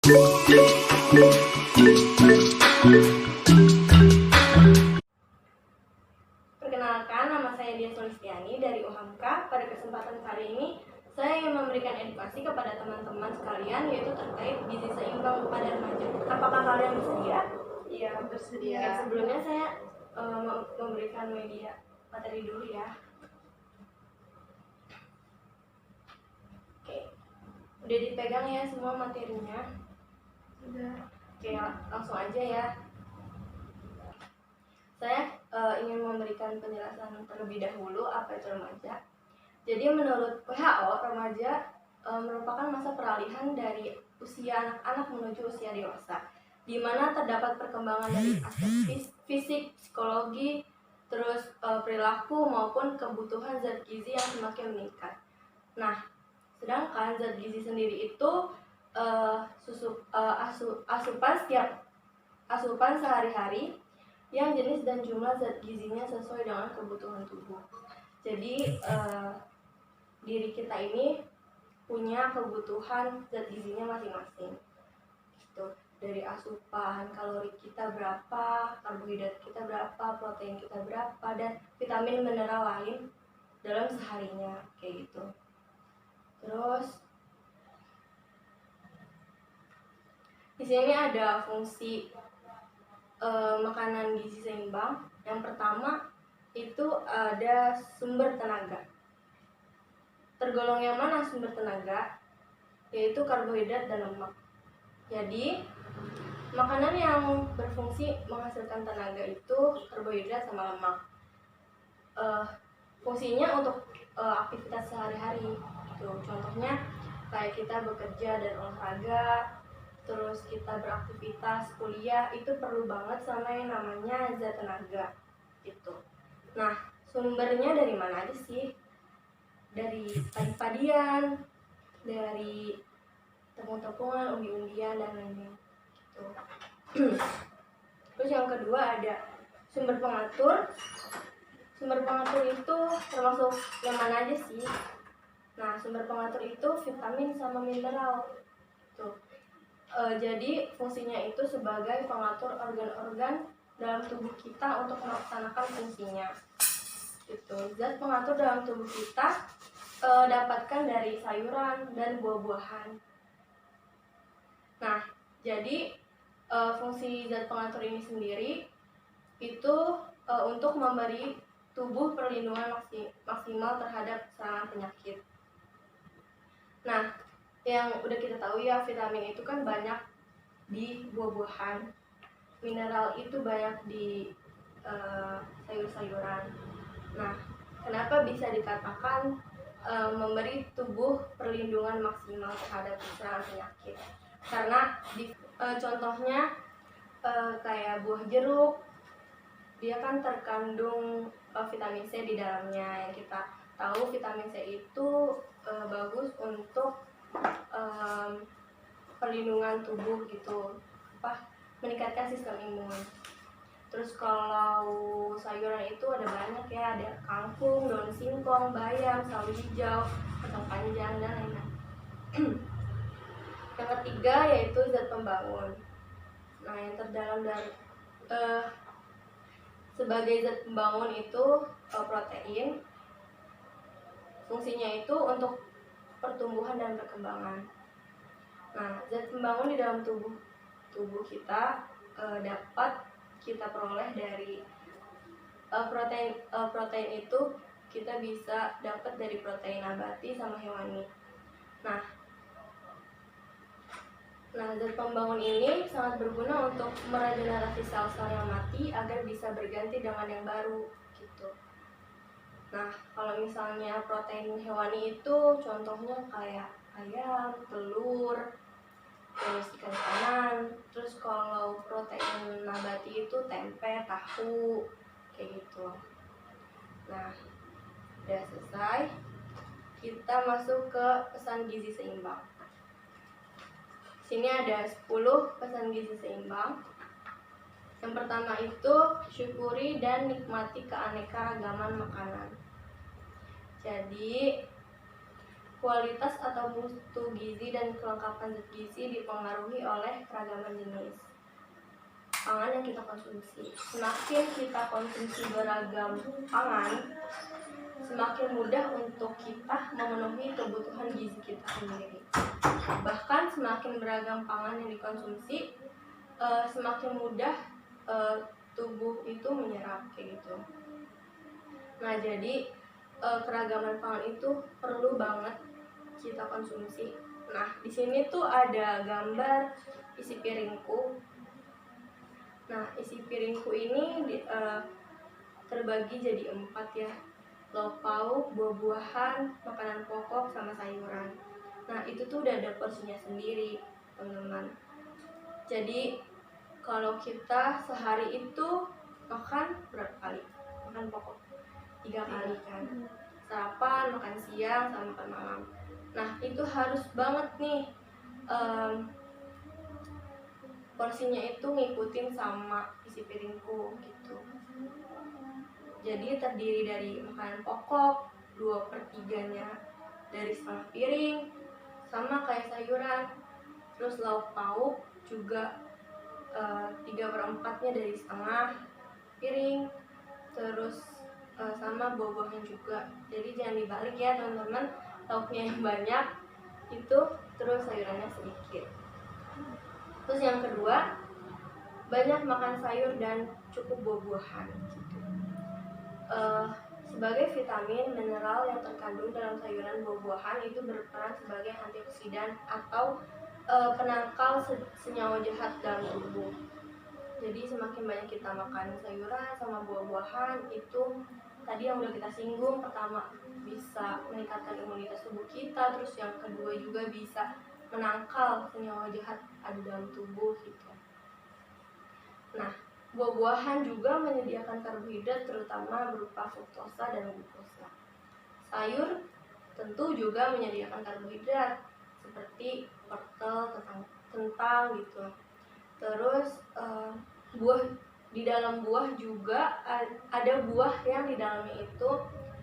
Perkenalkan, nama saya Dia Solistiani dari UHAMKA. Pada kesempatan kali ini, saya ingin memberikan edukasi kepada teman-teman sekalian, yaitu terkait gizi seimbang pada remaja. Apakah kalian bersedia? Iya, bersedia. Ya, sebelumnya saya memberikan media materi dulu ya. Oke, udah dipegang ya semua materinya? Sudah. Oke, langsung aja ya. Saya ingin memberikan penjelasan terlebih dahulu apa itu remaja. Jadi menurut WHO, remaja merupakan masa peralihan dari usia anak-anak menuju usia dewasa, di mana terdapat perkembangan dari aspek fisik, psikologi, terus perilaku maupun kebutuhan zat gizi yang semakin meningkat. Nah, sedangkan zat gizi sendiri itu asupan sehari-hari yang jenis dan jumlah zat gizinya sesuai dengan kebutuhan tubuh. Jadi diri kita ini punya kebutuhan zat gizinya masing-masing. Gitu. Dari asupan kalori kita berapa, karbohidrat kita berapa, protein kita berapa, dan vitamin mineral lain dalam seharinya kayak gitu. Terus di sini ada fungsi makanan gizi seimbang. Yang pertama itu ada sumber tenaga. Tergolong yang mana sumber tenaga? Yaitu karbohidrat dan lemak. Jadi makanan yang berfungsi menghasilkan tenaga itu karbohidrat sama lemak. Fungsinya untuk aktivitas sehari-hari. Contohnya kayak kita bekerja dan olahraga, terus kita beraktivitas kuliah, itu perlu banget sama yang namanya zat tenaga gitu. Nah, sumbernya dari mana aja sih? Dari padi-padian, dari tepung-tepungan, umbi-umbian, dan lain-lain gitu. Terus yang kedua ada sumber pengatur. Sumber pengatur itu termasuk yang mana aja sih? Nah, sumber pengatur itu vitamin sama mineral tuh. Jadi fungsinya itu sebagai pengatur organ-organ dalam tubuh kita untuk melaksanakan fungsinya. Itu zat pengatur dalam tubuh kita dapatkan dari sayuran dan buah-buahan. Nah, jadi fungsi zat pengatur ini sendiri itu untuk memberi tubuh perlindungan maksimal terhadap serangan penyakit. Nah, yang udah kita tahu ya, vitamin itu kan banyak di buah-buahan, mineral itu banyak di sayur-sayuran. Nah, kenapa bisa dikatakan memberi tubuh perlindungan maksimal terhadap serangan penyakit? Karena contohnya kayak buah jeruk, dia kan terkandung vitamin C di dalamnya. Yang kita tahu vitamin C itu bagus untuk perlindungan tubuh gitu, meningkatkan sistem imun. Terus kalau sayuran itu ada banyak ya, ada kangkung, daun singkong, bayam, sawi hijau, kacang panjang, dan lain-lain. Yang ketiga yaitu zat pembangun. Nah, yang terdalam dari sebagai zat pembangun itu protein. Fungsinya itu untuk pertumbuhan dan perkembangan. Nah, zat pembangun di dalam tubuh kita dapat kita peroleh dari protein itu kita bisa dapat dari protein nabati sama hewani. Nah, zat pembangun ini sangat berguna untuk meregenerasi sel-sel yang mati agar bisa berganti dengan yang baru gitu. Nah, kalau misalnya protein hewani itu contohnya kayak ayam, telur, terus ikan kanan. Terus kalau protein nabati itu tempe, tahu, kayak gitu. Nah, udah selesai. Kita masuk ke pesan gizi seimbang. Sini ada 10 pesan gizi seimbang. Yang pertama itu syukuri dan nikmati keanekaragaman makanan. Jadi Kualitas atau mutu gizi dan kelengkapan zat gizi dipengaruhi oleh keragaman jenis pangan yang kita konsumsi. Semakin kita konsumsi beragam pangan, semakin mudah untuk kita memenuhi kebutuhan gizi kita sendiri. Bahkan semakin beragam pangan yang dikonsumsi, semakin mudah tubuh itu menyerap kayak gitu. Nah, jadi keragaman pangan itu perlu banget kita konsumsi. Nah, di sini tuh ada gambar isi piringku. Nah, isi piringku ini terbagi jadi 4 ya. Lauk pauk, buah-buahan, makanan pokok, sama sayuran. Nah, itu tuh udah ada porsinya sendiri, teman-teman. Jadi, kalau kita sehari itu makan berapa kali? Makan pokok 3 kali kan. Sarapan, makan siang, sama makan malam. Nah, itu harus banget nih porsinya itu ngikutin sama isi piringku gitu. Jadi terdiri dari makanan pokok 2/3-nya dari setengah piring, sama kayak sayuran. Terus lauk pauk juga 3/4-nya dari setengah piring. Terus sama buah-buahan juga. Jadi jangan dibalik ya teman-teman, lauknya yang banyak itu, terus sayurannya sedikit. Terus yang kedua, banyak makan sayur dan cukup buah-buahan gitu. Sebagai vitamin, mineral yang terkandung dalam sayuran buah-buahan itu berperan sebagai antioksidan atau penangkal senyawa jahat dalam tubuh. Jadi semakin banyak kita makan sayuran sama buah-buahan, itu tadi yang udah kita singgung, pertama bisa meningkatkan imunitas tubuh kita, terus yang kedua juga bisa menangkal senyawa jahat ada dalam tubuh gitu. Nah, buah-buahan juga menyediakan karbohidrat terutama berupa fruktosa dan glukosa. Sayur tentu juga menyediakan karbohidrat seperti wortel, kentang gitu. Terus buah, di dalam buah juga ada buah yang di dalamnya itu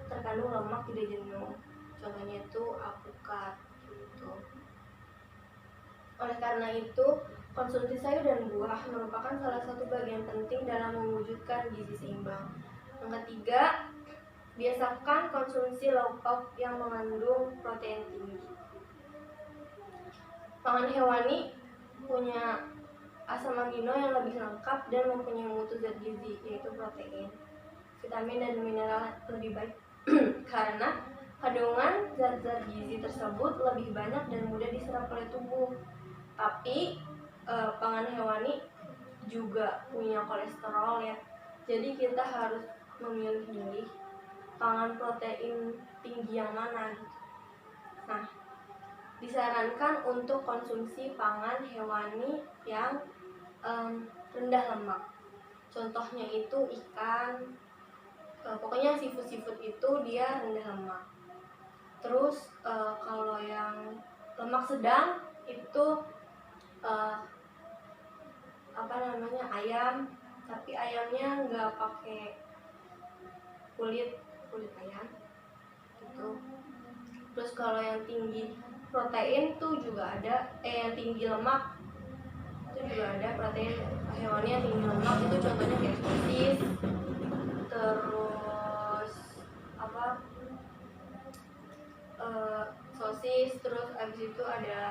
terkandung lemak tidak jenuh. Contohnya itu alpukat gitu. Oleh karena itu, konsumsi sayur dan buah merupakan salah satu bagian penting dalam mewujudkan gizi seimbang. Yang ketiga, biasakan konsumsi lauk pauk yang mengandung protein tinggi. Pangan hewani punya asam amino yang lebih lengkap dan mempunyai mutu zat gizi, yaitu protein, vitamin, dan mineral lebih baik karena kandungan zat-zat gizi tersebut lebih banyak dan mudah diserap oleh tubuh. Tapi pangan hewani juga punya kolesterol ya. Jadi kita harus memilih pangan protein tinggi yang mana gitu. Nah, disarankan untuk konsumsi pangan hewani yang rendah lemak. Contohnya itu ikan, pokoknya seafood itu dia rendah lemak. Terus kalau yang lemak sedang itu ayam, tapi ayamnya nggak pakai kulit ayam gitu. Terus kalau yang tinggi protein tuh juga ada, yang tinggi lemak itu juga ada protein hewani yang tinggi lemak, itu contohnya kayak sosis, terus sosis, terus abis itu ada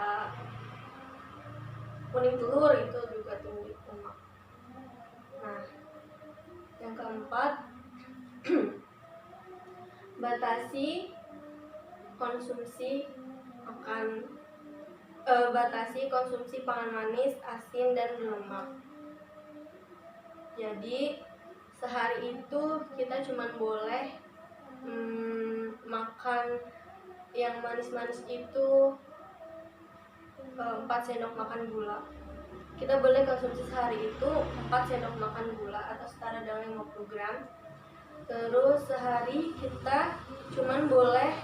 kuning telur, itu juga tinggi lemak. Nah, yang keempat, batasi konsumsi pangan manis, asin, dan berlemak. Jadi sehari itu kita cuma boleh makan yang manis-manis itu 4 sendok makan gula. Kita boleh konsumsi sehari itu 4 sendok makan gula atau setara dengan 50 gram. Terus sehari kita cuman boleh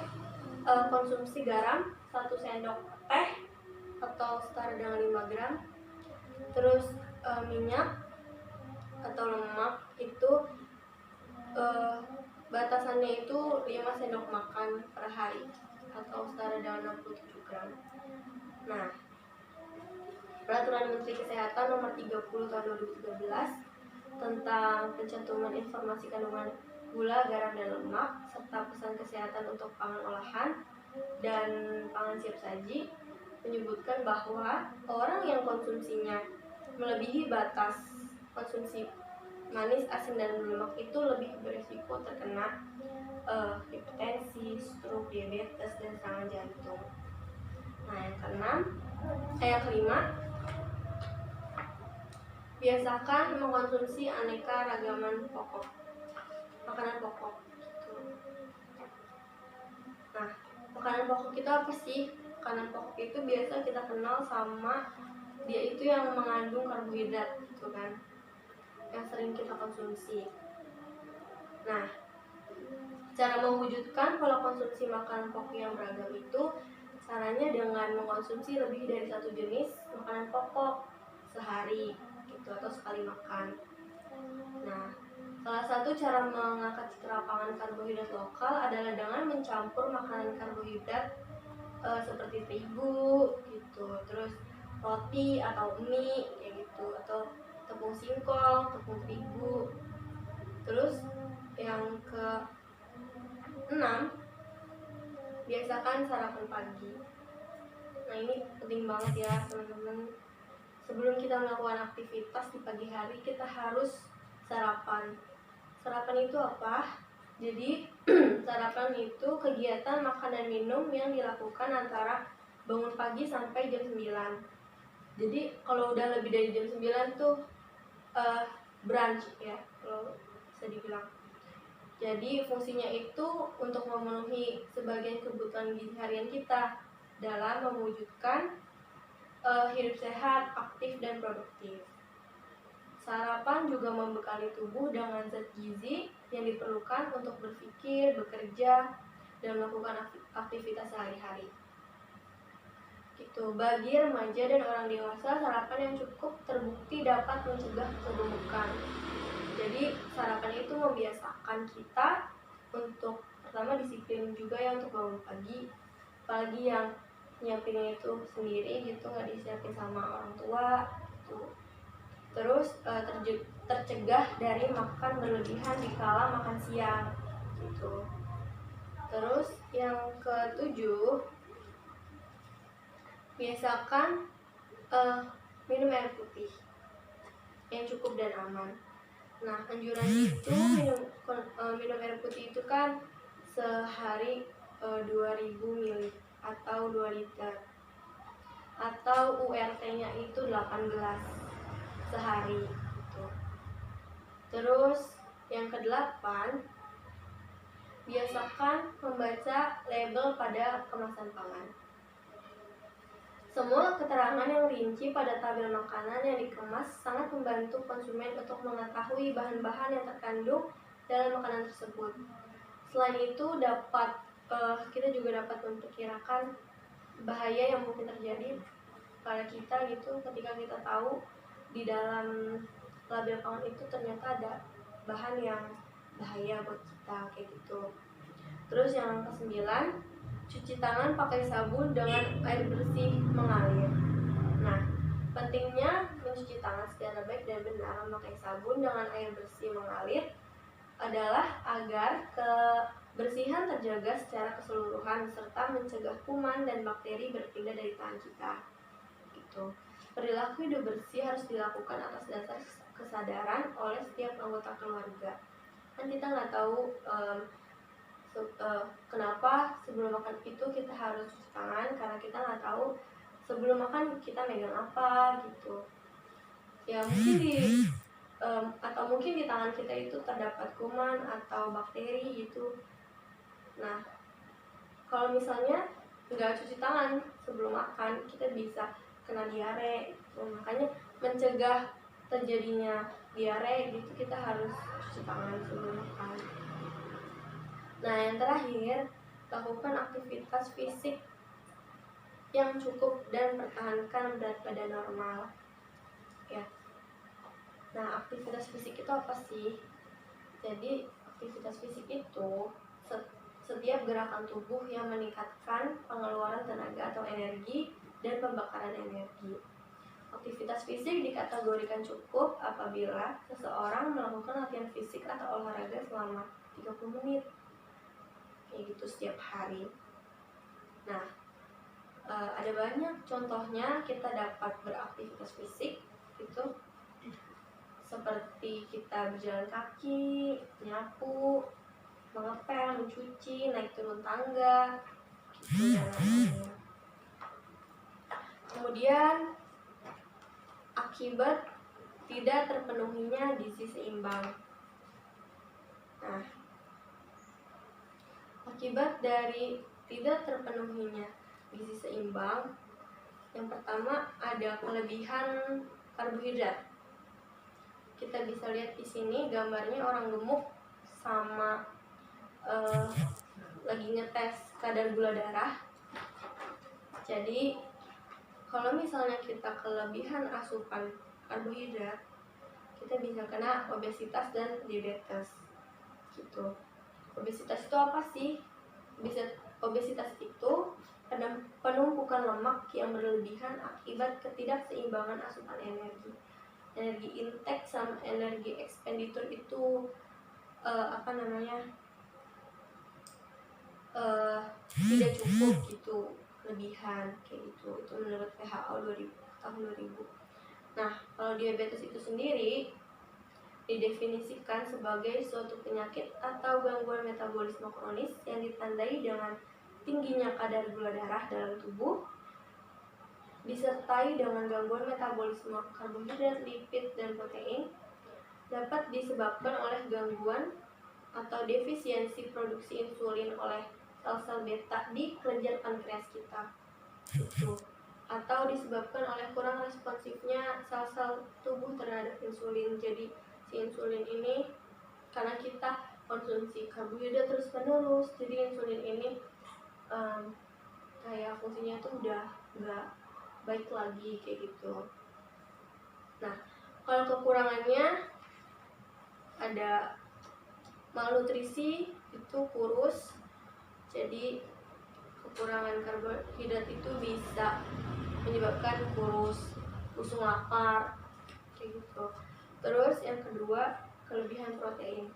konsumsi garam 1 sendok teh atau setara dengan 5 gram. Terus minyak atau lemak itu batasannya itu 5 sendok makan per hari. atau setara dengan 67 gram. Nah, Peraturan Menteri Kesehatan Nomor 30 Tahun 2013 tentang pencantuman informasi kandungan gula, garam, dan lemak, serta pesan kesehatan untuk pangan olahan dan pangan siap saji menyebutkan bahwa orang yang konsumsinya melebihi batas konsumsi manis, asin, dan berlemak itu lebih berisiko terkena hipertensi, stroke, diabetes, dan serangan jantung. Nah, yang kelima, biasakan mengkonsumsi aneka ragaman makanan pokok. Gitu. Nah, makanan pokok itu apa sih? Makanan pokok itu biasa kita kenal sama dia itu yang mengandung karbohidrat, gitu kan, yang sering kita konsumsi. Nah, cara mewujudkan pola konsumsi makanan pokok yang beragam itu caranya dengan mengkonsumsi lebih dari satu jenis makanan pokok sehari, gitu, atau sekali makan. Nah, salah satu cara mengangkat citra pangan karbohidrat lokal adalah dengan mencampur makanan karbohidrat seperti terigu, gitu, terus roti atau mie, kayak gitu, atau tepung singkong, tepung terigu. Terus yang ke-6, biasakan sarapan pagi. Nah, ini penting banget ya teman-teman. Sebelum kita melakukan aktivitas di pagi hari, kita harus sarapan. Sarapan itu apa? Jadi sarapan itu kegiatan makan dan minum yang dilakukan antara bangun pagi sampai jam 9. Jadi kalau udah lebih dari jam 9 tuh brunch ya, kalau bisa dibilang. Jadi fungsinya itu untuk memenuhi sebagian kebutuhan gizi harian kita dalam mewujudkan hidup sehat, aktif, dan produktif. Sarapan juga membekali tubuh dengan zat gizi yang diperlukan untuk berpikir, bekerja, dan melakukan aktivitas sehari-hari. Gitu. Bagi remaja dan orang dewasa, sarapan yang cukup terbukti dapat mencegah kegemukan. Jadi sarapan itu membiasakan kita untuk pertama disiplin juga ya untuk bangun pagi, apalagi yang nyiapinnya itu sendiri gitu, nggak disiapin sama orang tua gitu. Terus tercegah dari makan berlebihan di kala makan siang gitu. Terus yang ke-7, biasakan minum air putih yang cukup dan aman. Nah, anjuran itu minum air putih itu kan sehari 2000 ml atau 2 liter, atau URT-nya itu 8 gelas sehari gitu. Terus yang ke-8, biasakan membaca label pada kemasan pangan. Semua keterangan yang rinci pada tabel makanan yang dikemas sangat membantu konsumen untuk mengetahui bahan-bahan yang terkandung dalam makanan tersebut. Selain itu kita juga dapat memperkirakan bahaya yang mungkin terjadi pada kita gitu ketika kita tahu di dalam label pangan itu ternyata ada bahan yang bahaya buat kita kayak gitu. Terus yang ke-9, cuci tangan pakai sabun dengan air bersih mengalir. Nah, pentingnya mencuci tangan secara baik dan benar memakai sabun dengan air bersih mengalir adalah agar kebersihan terjaga secara keseluruhan serta mencegah kuman dan bakteri berpindah dari tangan kita. Gitu. Perilaku hidup bersih harus dilakukan atas dasar kesadaran oleh setiap anggota keluarga. Kan kita nggak tahu kenapa sebelum makan itu kita harus cuci tangan, karena kita nggak tahu sebelum makan kita megang apa gitu. Ya mungkin atau mungkin di tangan kita itu terdapat kuman atau bakteri gitu. Nah, kalau misalnya nggak cuci tangan sebelum makan, kita bisa kena diare. Makanya mencegah terjadinya diare gitu, kita harus cuci tangan sebelum makan. Nah, yang terakhir, lakukan aktivitas fisik yang cukup dan pertahankan berat badan normal. Ya. Nah, aktivitas fisik itu apa sih? Jadi, aktivitas fisik itu setiap gerakan tubuh yang meningkatkan pengeluaran tenaga atau energi dan pembakaran energi. Aktivitas fisik dikategorikan cukup apabila seseorang melakukan latihan fisik atau olahraga selama 30 menit. Kayak gitu setiap hari. Nah, ada banyak contohnya kita dapat beraktivitas fisik itu seperti kita berjalan kaki, nyapu, mengepel, mencuci, naik turun tangga, gitu dan lain-lain. Kemudian akibat tidak terpenuhinya gizi seimbang. Nah, akibat dari tidak terpenuhinya gizi seimbang, yang pertama ada kelebihan karbohidrat. Kita bisa lihat di sini gambarnya orang gemuk sama lagi ngetes kadar gula darah. Jadi kalau misalnya kita kelebihan asupan karbohidrat, kita bisa kena obesitas dan diabetes gitu. Obesitas itu apa sih? Obesitas itu penumpukan lemak yang berlebihan akibat ketidakseimbangan asupan energi. Energi intake sama energi expenditure itu tidak cukup gitu, kelebihan kayak gitu. Itu menurut WHO tahun 2000. Nah, kalau diabetes itu sendiri didefinisikan sebagai suatu penyakit atau gangguan metabolisme kronis yang ditandai dengan tingginya kadar gula darah dalam tubuh, disertai dengan gangguan metabolisme karbohidrat, lipid, dan protein, dapat disebabkan oleh gangguan atau defisiensi produksi insulin oleh sel-sel beta di kelenjar pankreas kita itu, atau disebabkan oleh kurang responsifnya sel-sel tubuh terhadap insulin. Jadi si insulin ini karena kita konsumsi karbohidrat terus menerus, jadi insulin ini kayak fungsinya tuh udah nggak baik lagi kayak gitu. Nah, kalau kekurangannya ada malnutrisi, itu kurus. Jadi kekurangan karbohidrat itu bisa menyebabkan kurus, busung lapar kayak gitu. Terus yang kedua, kelebihan protein.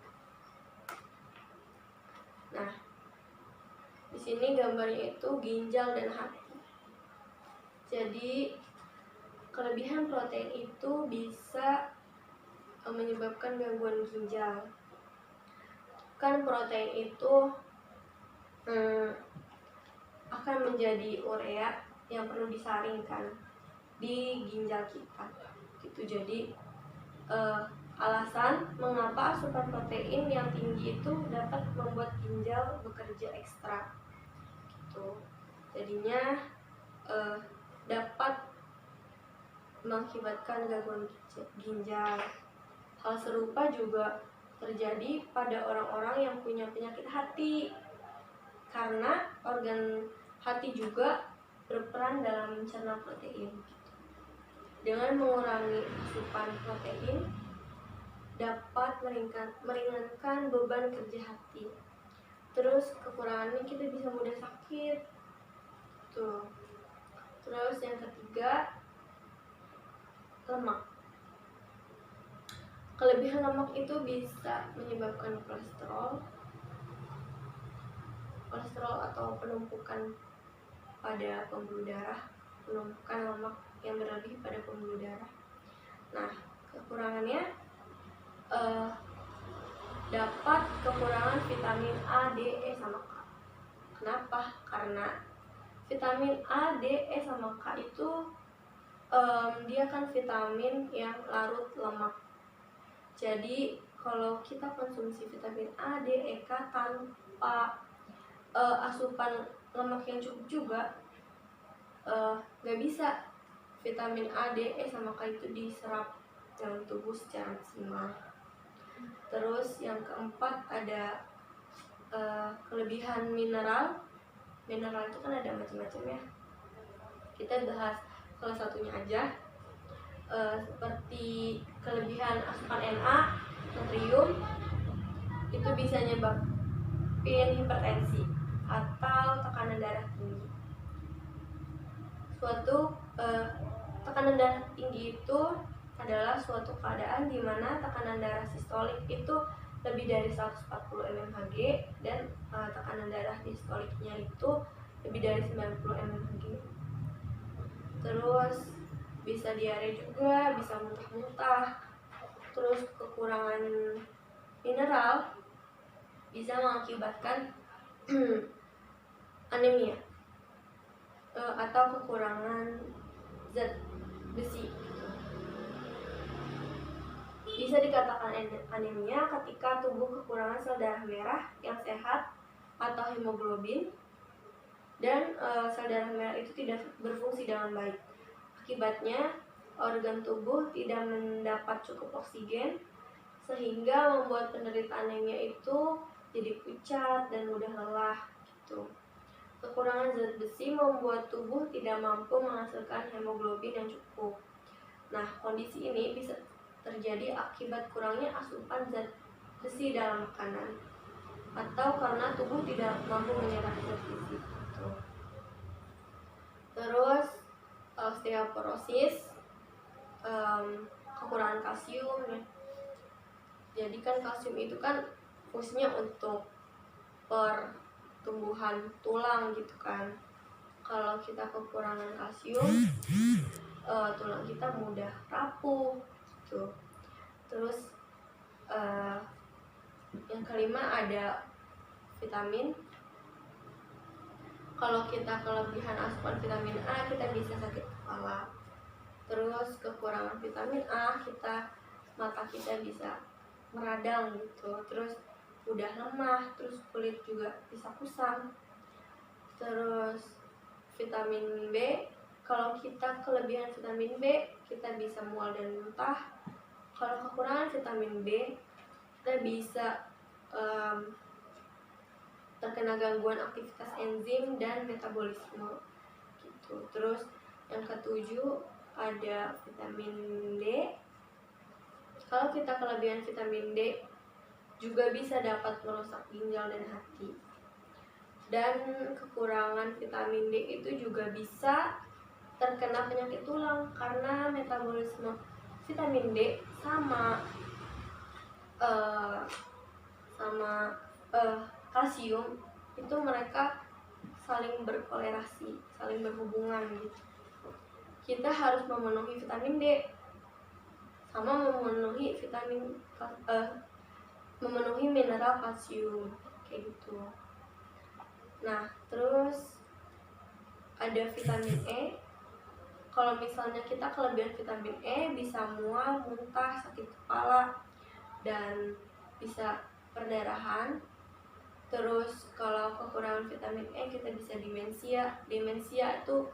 Nah, di sini gambarnya itu ginjal dan hati. Jadi kelebihan protein itu bisa menyebabkan gangguan ginjal. Kan protein itu akan menjadi urea yang perlu disaringkan di ginjal kita gitu. Jadi alasan mengapa asupan protein yang tinggi itu dapat membuat ginjal bekerja ekstra gitu. Jadinya dapat mengakibatkan gangguan ginjal. Hal serupa juga terjadi pada orang-orang yang punya penyakit hati, karena organ hati juga berperan dalam mencerna protein. Dengan mengurangi asupan protein dapat meringankan beban kerja hati. Terus kekurangannya kita bisa mudah sakit. Tuh. Terus yang ketiga, lemak. Kelebihan lemak itu bisa menyebabkan kolesterol atau penumpukan pada pembuluh darah, penumpukan lemak yang berlebih pada pembuluh darah. Nah, kekurangannya dapat kekurangan vitamin A, D, E, sama K. Kenapa? Karena vitamin A, D, E, sama K itu dia kan vitamin yang larut lemak. Jadi kalau kita konsumsi vitamin A, D, E, K tanpa asupan lemak yang cukup juga, gak bisa vitamin A, D, E, sama K itu diserap dalam tubuh secara maksimal. Terus yang keempat ada kelebihan mineral. Mineral itu kan ada macam-macam ya. Kita bahas salah satunya aja. Seperti kelebihan asupan Na, natrium, itu bisa hipertensi atau tekanan darah tinggi. Tekanan darah tinggi itu adalah suatu keadaan di mana tekanan darah sistolik itu lebih dari 140 mmHg dan tekanan darah distoliknya itu lebih dari 90 mmHg. Terus bisa diare juga, bisa muntah-muntah. Terus kekurangan mineral bisa mengakibatkan anemia atau kekurangan zat besi. Bisa dikatakan anemia ketika tubuh kekurangan sel darah merah yang sehat atau hemoglobin, dan sel darah merah itu tidak berfungsi dengan baik. Akibatnya organ tubuh tidak mendapat cukup oksigen sehingga membuat penderita anemia itu jadi pucat dan mudah lelah gitu. Kekurangan zat besi membuat tubuh tidak mampu menghasilkan hemoglobin yang cukup. Nah, kondisi ini bisa terjadi akibat kurangnya asupan zat besi dalam makanan atau karena tubuh tidak mampu menyerap zat besi gitu. Terus osteoporosis, kekurangan kalsium ya. Jadi kan kalsium itu kan fungsinya untuk pertumbuhan tulang gitu kan. Kalau kita kekurangan kalsium, tulang kita mudah rapuh gitu. Terus yang kelima ada vitamin. Kalau kita kelebihan asupan vitamin A, kita bisa sakit kepala. Terus kekurangan vitamin A, mata kita bisa meradang gitu. Terus mudah lemah, terus kulit juga bisa kusam. Terus vitamin B, kalau kita kelebihan vitamin B, kita bisa mual dan muntah. Kalau kekurangan vitamin B, kita bisa terkena gangguan aktivitas enzim dan metabolisme gitu. Terus yang ketujuh ada vitamin D. Kalau kita kelebihan vitamin D juga bisa dapat merusak ginjal dan hati. Dan kekurangan vitamin D itu juga bisa terkena penyakit tulang karena metabolisme vitamin D sama kalsium itu mereka saling berkolerasi, saling berhubungan gitu. Kita harus memenuhi vitamin D sama memenuhi mineral kalsium kayak gitu. Nah, terus ada vitamin E. Kalau misalnya kita kelebihan vitamin E, bisa mual, muntah, sakit kepala, dan bisa perdarahan. Terus kalau kekurangan vitamin E, kita bisa demensia. Demensia itu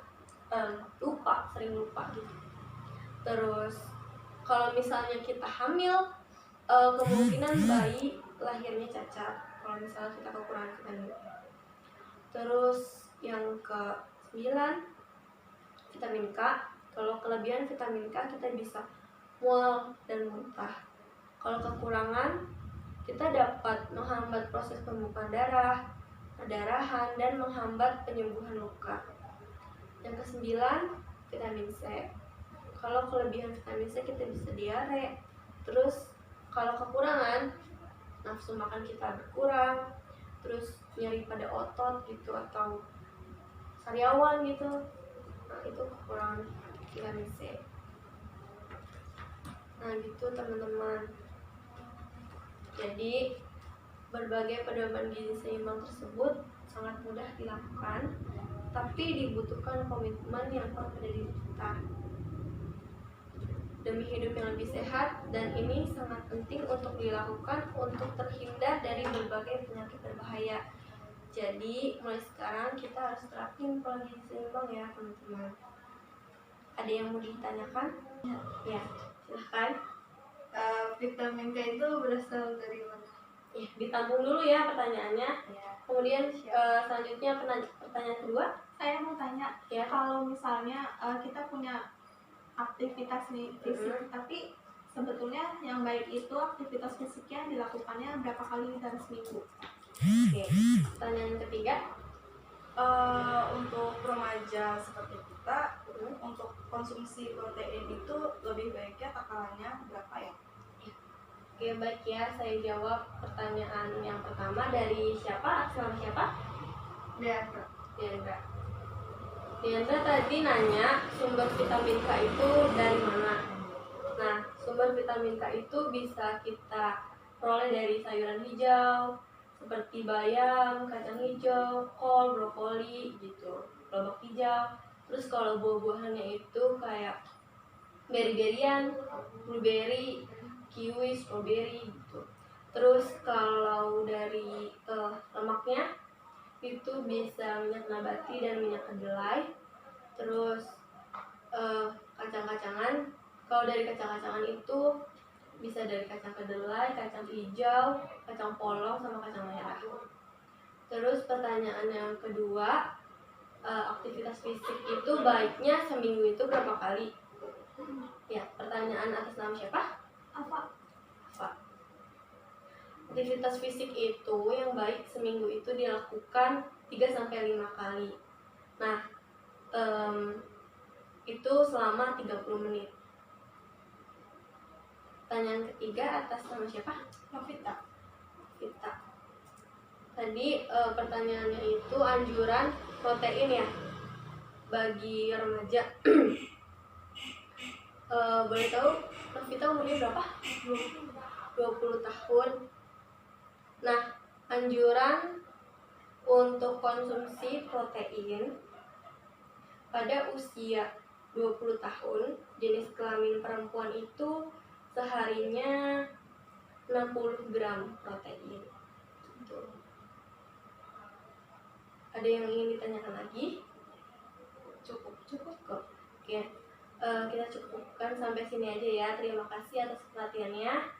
sering lupa gitu. Terus kalau misalnya kita hamil, kemungkinan bayi lahirnya cacat kalau misalnya kita kekurangan vitamin E. Terus yang ke-9, vitamin K. Kalau kelebihan vitamin K, kita bisa mual dan muntah. Kalau kekurangan, kita dapat menghambat proses pembukaan darah, perdarahan, dan menghambat penyembuhan luka. Yang ke-9, vitamin C. Kalau kelebihan vitamin C, kita bisa diare. Terus kalau kekurangan, nafsu makan kita berkurang, terus nyeri pada otot gitu atau sariawan gitu. Nah, itu kekurangan vitamin C. Nah, gitu teman-teman. Jadi berbagai pedoman gizi seimbang tersebut sangat mudah dilakukan, tapi dibutuhkan komitmen yang kuat pada diri kita demi hidup yang lebih sehat, dan ini sangat penting untuk dilakukan untuk terhindar dari berbagai penyakit berbahaya. Jadi mulai sekarang kita harus terapin pola gizi seimbang ya teman-teman. Ada yang mau ditanyakan? Ya, silahkan. Vitamin K itu berasal dari mana? Ya, ditampung dulu ya pertanyaannya. Ya. Kemudian selanjutnya pertanyaan kedua. Saya mau tanya, Ya. kalau misalnya kita punya aktivitas nih fisik, tapi sebetulnya yang baik itu aktivitas fisiknya dilakukannya berapa kali dalam seminggu? Oke, pertanyaan ketiga. Untuk remaja seperti kita, untuk konsumsi protein itu lebih baiknya takarannya berapa ya? Oke, baik ya, saya jawab pertanyaan yang pertama dari siapa? Atas nama siapa? Diandra. Diandra. Diandra tadi nanya sumber vitamin K itu dari mana? Nah, sumber vitamin K itu bisa kita peroleh dari sayuran hijau seperti bayam, kacang hijau, kol, brokoli gitu, lobak hijau. Terus kalau buah-buahannya itu kayak beri-berian, blueberry, kiwi, strawberry gitu. Terus kalau dari lemaknya itu bisa minyak nabati dan minyak kedelai. Terus kacang-kacangan, kalau dari kacang-kacangan itu bisa dari kacang kedelai, kacang hijau, kacang polong, sama kacang merah. Terus pertanyaan yang kedua, aktivitas fisik itu baiknya seminggu itu berapa kali? Ya, pertanyaan atas nama siapa? Apa? Aktivitas fisik itu yang baik seminggu itu dilakukan 3-5 kali. Nah, itu selama 30 menit. Pertanyaan ketiga atas nama siapa? Novita. Vita. Tadi pertanyaannya itu anjuran protein ya bagi remaja. Boleh tahu Novita umurnya berapa? 20 tahun. Nah, anjuran untuk konsumsi protein pada usia 20 tahun, jenis kelamin perempuan itu seharinya 60 gram protein. Gitu. Ada yang ingin ditanyakan lagi? Cukup kok. Oke, kita cukupkan sampai sini aja ya. Terima kasih atas perhatiannya.